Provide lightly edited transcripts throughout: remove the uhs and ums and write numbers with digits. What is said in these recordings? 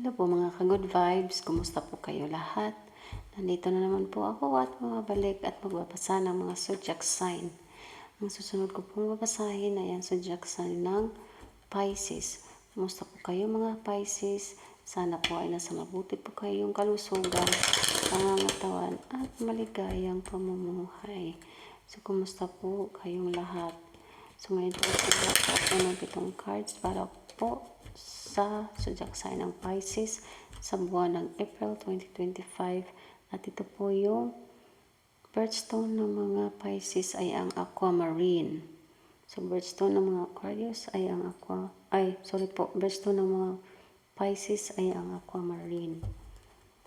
Hello po mga ka-good vibes, kumusta po kayo lahat? Nandito na naman po ako at bumabalik at magbabasa ng mga zodiac sign. Ang susunod ko pong babasahin ay ang zodiac sign ng Pisces. Kumusta po kayo mga Pisces? Sana po ay nasa mabuti po kayong kalusugan, pangangatawan at maligayang pamumuhay. So kumusta po kayong lahat? So ngayon po ako ng 7 cards para po sa zodiac sign ng Pisces sa buwan ng April 2025. At ito po yung birthstone ng mga Pisces ay ang Aquamarine. So birthstone ng mga Aquarius ay ang birthstone ng mga Pisces ay ang Aquamarine.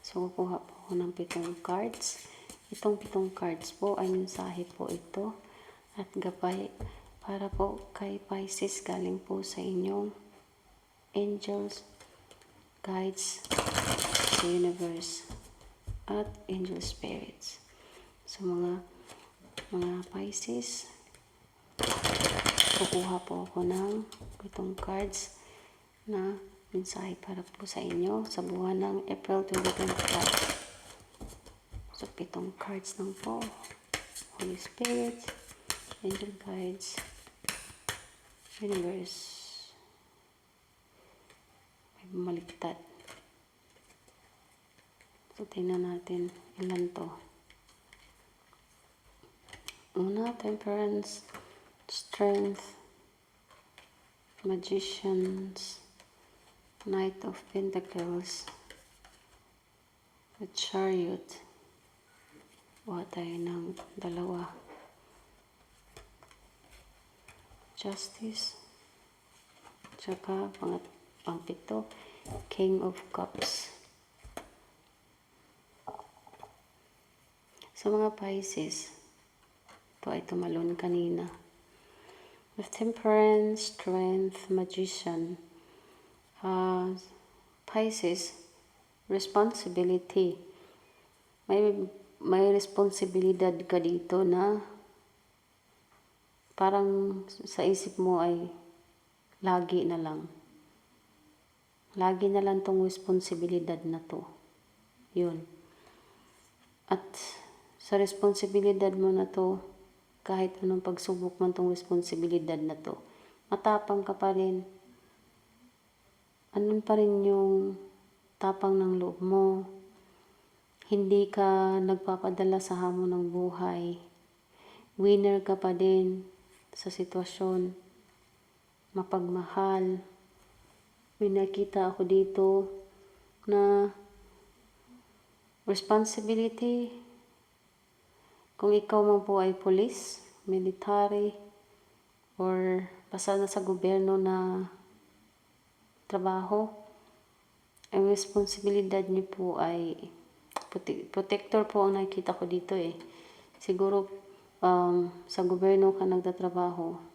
So kukuha po ako ng 7 cards. Itong 7 cards po ay mensahe po ito at gabay para po kay Pisces galing po sa inyong angels, guides, sa universe, at angel spirits. So mga Pisces, kukuha po ako ng 7 cards na mensahe para po sa inyo sa buwan ng April 2025. So 7 cards lang po. Holy Spirit, angel guides, universe. Bumaliktad. So, tingnan natin ilan to. Una, Temperance, Strength, Magicians, Knight of Pentacles, the Chariot. Kuha tayo ng 2. Justice, tsaka pang-7, King of Cups. Sa mga Pisces, ito ay tumalon kanina. With Temperance, Strength, Magician, Pisces, responsibility. May responsibilidad ka dito na parang sa isip mo ay lagi na lang tong responsibilidad na to. Yun. At sa responsibilidad mo na to, kahit anong pagsubok man tong responsibilidad na to, matapang ka pa rin. Andun pa rin yung tapang ng loob mo. Hindi ka nagpapadala sa hamon ng buhay. Winner ka pa din sa sitwasyon. Mapagmahal. May nakita ako dito na responsibility. Kung ikaw man po ay police, military, or basta na sa gobyerno na trabaho, ang responsibilidad niyo po ay protector po ang nakita ko dito eh. Siguro sa gobyerno ka nagtatrabaho,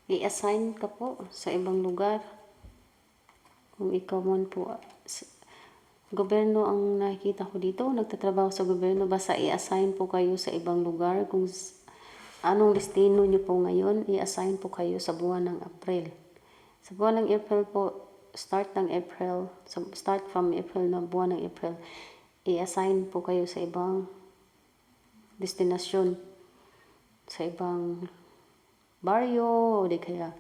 i-assign ka po sa ibang lugar. Kung ikaw man po, gobyerno ang nakikita ko dito, nagtatrabaho sa gobyerno, basta i-assign po kayo sa ibang lugar. Kung anong destino nyo po ngayon, i-assign po kayo sa buwan ng April. Sa buwan ng April po, start from April na buwan ng April, i-assign po kayo sa ibang destinasyon, sa ibang baryo, o di kaya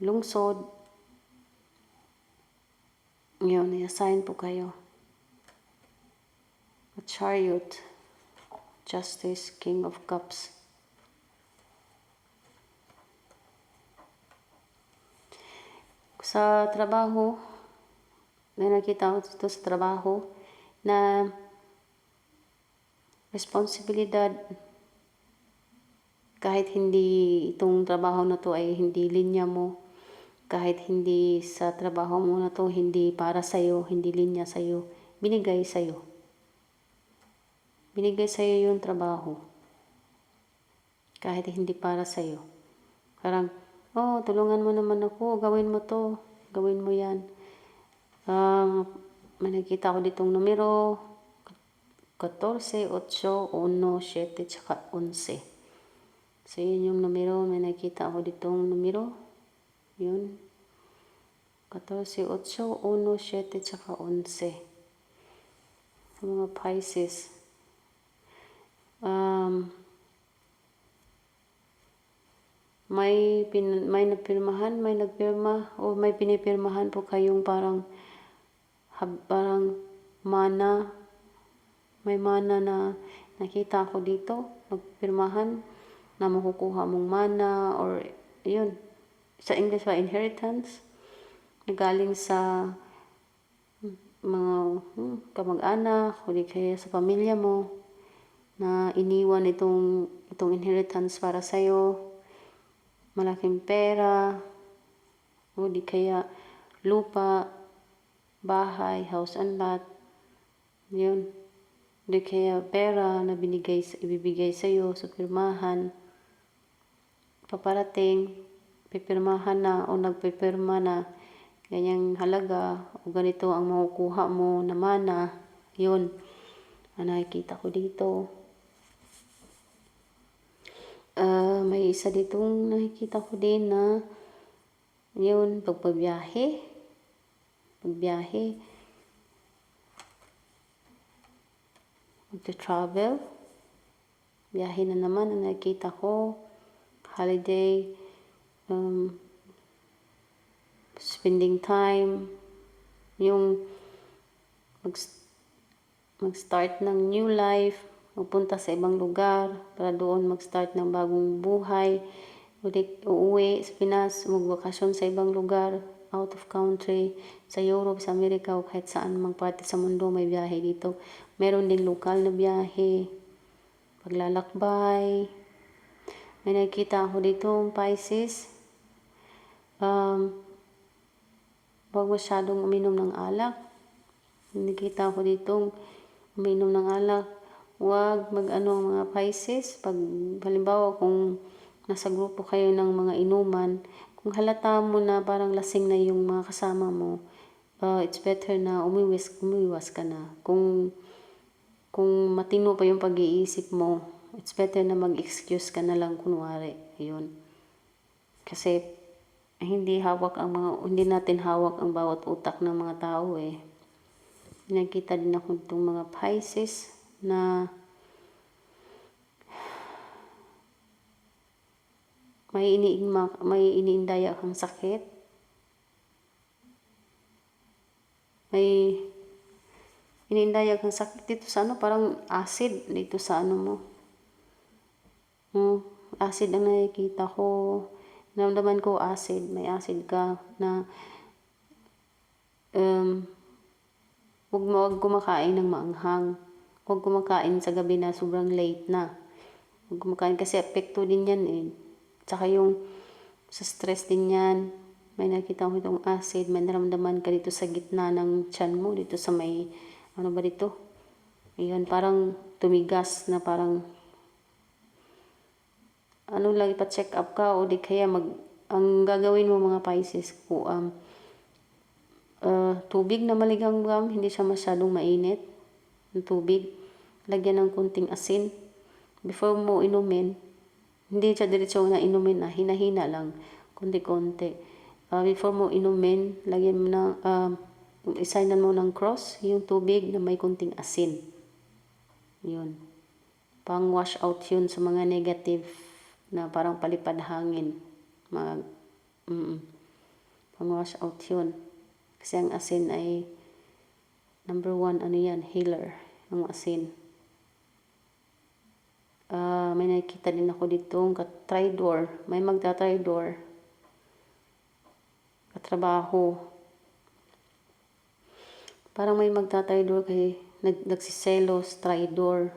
lungsod. Yun, i-assign po kayo. A Chariot, Justice, King of Cups. Sa trabaho, may nakita ko dito sa trabaho na responsibilidad, kahit hindi itong trabaho na to ay hindi linya mo, kahit hindi sa trabaho mo na to hindi para sa'yo, hindi linya sa'yo, binigay sa'yo. Binigay sa'yo yung trabaho. Kahit hindi para sa'yo. Parang, tulungan mo naman ako, gawin mo to, gawin mo yan. May nakita ko ditong numero, 14, 8, 1, 7, tsaka 11. So, yun yung numero. May nakita ako ditong numero. Yun. 14, 8, 1, 7, tsaka 11. Sa mga Pisces. May napirmahan, may nagpirma, o may pinipirmahan po kayong parang mana. May mana na nakita ko dito. Magpirmahan na makukuha mong mana, or yun. Sa English pa, inheritance. Galing sa mga kamag-anak, o di kaya sa pamilya mo, na iniwan itong inheritance para sa'yo. Malaking pera, o di kaya lupa, bahay, house and lot. Yun. Di kaya pera na ibibigay sa'yo sa pirmahan. Paparating, pipirmahan na o nagpipirma na ganyang halaga o ganito ang makukuha mo na mana. Yun. Nakikita ko dito. May isa ditong nakikita ko din na yun, pagpabiyahe. Magta-travel. Biyahe na naman ang nakikita ko. Holiday. Spending time. Yung mag-start ng new life. Magpunta sa ibang lugar para doon mag-start ng bagong buhay. Uuwi sa Pinas, magbakasyon sa ibang lugar, out of country, sa Europe, sa Amerika, o kahit saan mang parte sa mundo may biyahe dito. Meron din lokal na biyahe, paglalakbay. May nakita ako dito, Pisces. Huwag masyadong uminom ng alak. Nakita ako dito, uminom ng alak. Huwag mga Pisces. Pag halimbawa kung nasa grupo kayo ng mga inuman, kung halata mo na parang lasing na yung mga kasama mo, it's better na umiwas ka na. Kung matino pa yung pag-iisip mo, it's better na mag-excuse ka na lang kunwari. Ayun. Kasi hindi natin hawak ang bawat utak ng mga tao eh. Nakita din ako itong mga Pisces na may iniindaya kang sakit. May iniindaya kang sakit dito sa parang acid dito sa mo. Acid ang nakikita ko. Naramdaman ko acid. May acid ka na huwag kumakain ng maanghang. Huwag kumakain sa gabi na sobrang late na. Huwag kumakain kasi epekto din yan eh. Tsaka yung sa stress din yan. May nakita ko itong acid. May naramdaman ka dito sa gitna ng tiyan mo. Dito sa may, dito? Ayan, parang tumigas na parang lang ipa-check up ka o di kaya ang gagawin mo mga Pisces po, tubig na maligamgam, hindi siya masyadong mainit. Yung tubig, lagyan ng kunting asin. Before mo inumin, hindi siya diretso na inumin na, hina-hina lang, konti-konti. Before mo inumin, lagyan mo na, isainan mo ng cross, yung tubig na may kunting asin. Yun. Pang wash out yun sa mga negative na parang palipad hangin. Pang wash out yun. Kasi ang asin ay number 1, healer. Ang asin. May nakikita din ako ditong tridor. May magta-tridor. Katrabaho. Parang may magta-tridor kay nagsiselos, tridor.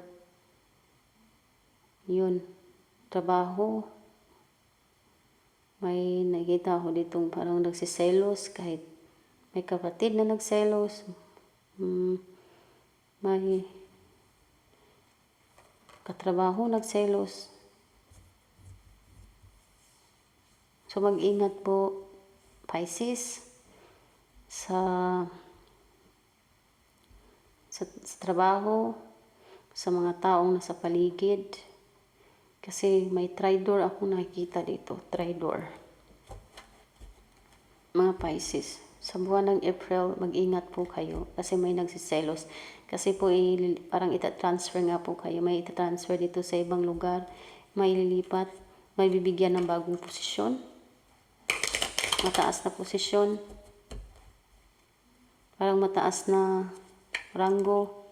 Yun. Trabaho. May nakita ako ditong parang nagsiselos kahit may kapatid na nagselos. May katrabaho nagselos. So mag-ingat po, Pisces, sa trabaho, sa mga taong nasa paligid. Kasi may traitor ako nakikita dito. Traitor. Mga Pisces. Sa buwan ng April, mag-ingat po kayo kasi may nagsiselos. Kasi po parang ita-transfer nga po kayo. May ita-transfer dito sa ibang lugar. May lilipat. May bibigyan ng bagong posisyon. Mataas na posisyon. Parang mataas na ranggo.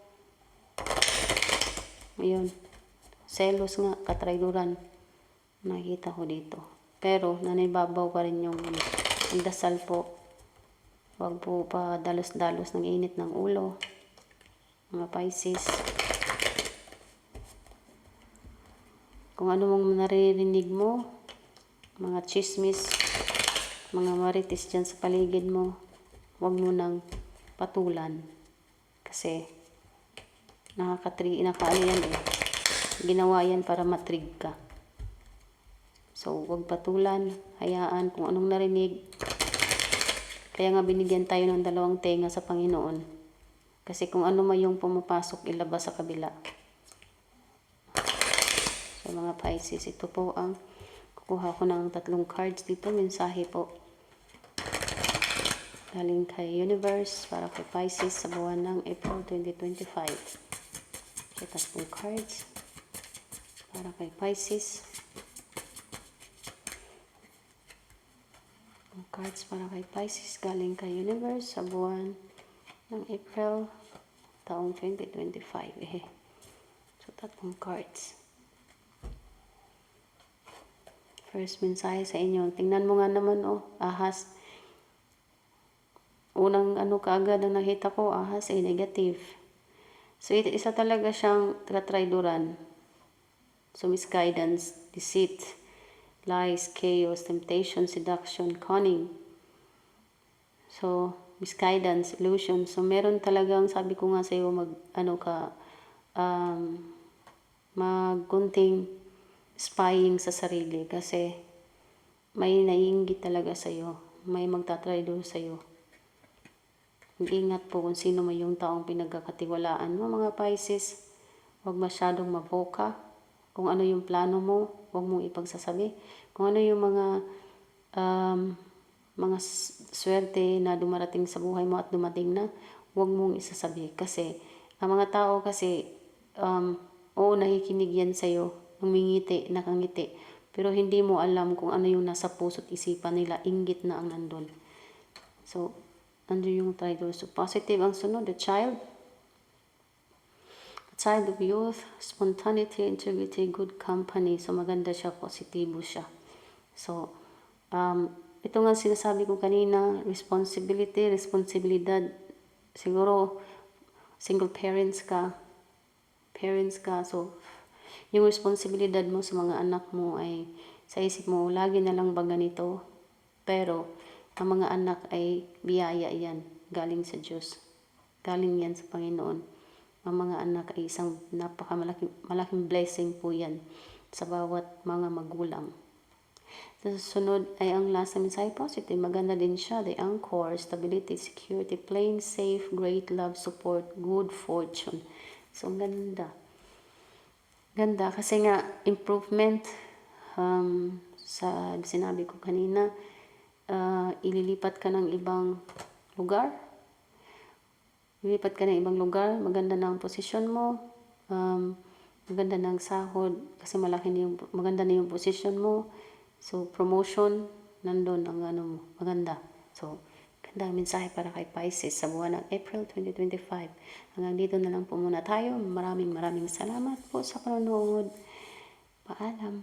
Ayun. Selos nga, katraiduran. Nakita ko dito. Pero, nanibabaw pa rin yung magdasal po. Huwag po pa dalos-dalos ng init ng ulo. Mga Pisces. Kung ano mong naririnig mo, mga chismis, mga marites dyan sa paligid mo, huwag mo nang patulan. Kasi, nakakaano yan eh. Ginawa yan para matrig ka. So, huwag patulan, hayaan kung anong narinig. Kaya nga binigyan tayo ng dalawang tenga sa Panginoon. Kasi kung ano man yung pumapasok, ilabas sa kabila. So, mga Pisces, ito po ang kukuha ko ng 3 cards dito. Mensahe po. Galing kay Universe para kay Pisces sa buwan ng April 2025. So, 3 cards para kay Pisces. Cards para kay Pisces galing kay Universe sa buwan ng April taong 2025. So, 3 cards. First mensahe sa inyo. Tingnan mo nga naman, ahas. Unang kaagad ang nakita ko, ahas ay negative. So, isa talaga siyang traidoran. So, misguidance, deceit, lies, chaos, temptation, seduction, cunning. So, misguidance, illusion. So, meron talagang, sabi ko nga sa iyo, magkunting spying sa sarili kasi may naiinggit talaga sa iyo. May magtatraido sa iyo. Ingat po kung sino may yung taong pinagkakatiwalaan mo, mga Pisces. Huwag masyadong maboka. Kung ano yung plano mo, huwag mong ipagsasabi. Kung ano yung mga swerte na dumarating sa buhay mo at dumating na, huwag mong isasabi. Kasi, ang mga tao kasi, nakikinig yan sa'yo, umingiti, nakangiti. Pero hindi mo alam kung ano yung nasa puso't isipan nila, inggit na ang nandun. So, nandun yung traitor. So, positive ang sunod, the child of youth, spontaneity, integrity, good company. So, maganda siya, positibo siya. So, ito nga sinasabi ko kanina, responsibilidad. Siguro, single parents ka. So, yung responsibilidad mo sa mga anak mo ay, sa isip mo, lagi na lang ba ganito? Pero, ang mga anak ay biyaya yan. Galing sa Diyos. Galing yan sa Panginoon. Ang mga anak ay isang malaking blessing po yan sa bawat mga magulang. Sa sunod ay ang last na mensahe, positive. Maganda din siya. The anchor, stability, security, plain, safe, great love, support, good fortune. So, ganda. Ganda kasi nga improvement sa sinabi ko kanina, ililipat ka ng ibang lugar. Maganda na ang posisyon mo, maganda na ang sahod, kasi maganda na yung posisyon mo. So, promotion, nandun ang mo, maganda. So, ganda ang mensahe para kay Pisces sa buwan ng April 2025. Hanggang dito na lang po muna tayo. Maraming salamat po sa panonood. Paalam.